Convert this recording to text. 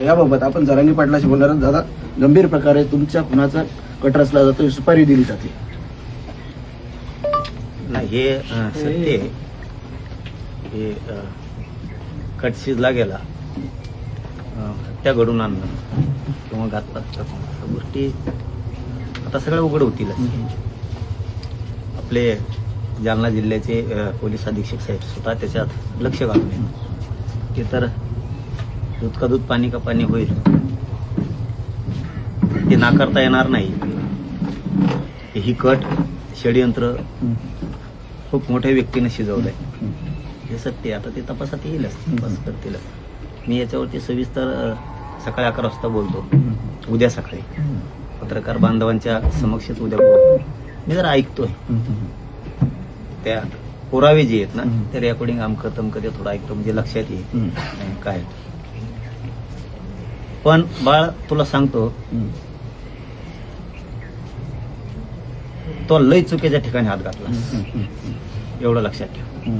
याबाबत आपण जरांगी पाटलाशी बोलणार आहोत. दादा, गंभीर प्रकारे तुमच्या खुनाचा कट रचला जातो, सुपारी दिली जाते. नाही, हे सत्य आहे. हे कट शिजला गेला, हत्या घडून आणणं किंवा घातपात करणं गोष्टी आता सगळ्या उघड होतील. आपले जालना जिल्ह्याचे पोलीस अधीक्षक साहेब स्वतः त्याच्यात लक्ष घालून ते तर दूध का दूध पाणी का पाणी होईल ते नाकारता येणार नाही. ही कट षडयंत्र खूप मोठ्या व्यक्तीने शिजवलंय हे सत्य. आता ते तपासात येईलच, तपास करतीलच. मी याच्यावरती सविस्तर सकाळी 11 वाजता बोलतो, उद्या सकाळी पत्रकार बांधवांच्या समक्षच उद्या बोलतो. मी जरा ऐकतोय त्या पुरावे जे आहेत ना ते रेकॉर्डिंग अमकं तमकं ते थोडं ऐकतो, म्हणजे लक्षात येईल काय. पण बाळ, तुला सांगतो, तो लय चुकीच्या ठिकाणी हात घातला, एवढं लक्षात ठेव.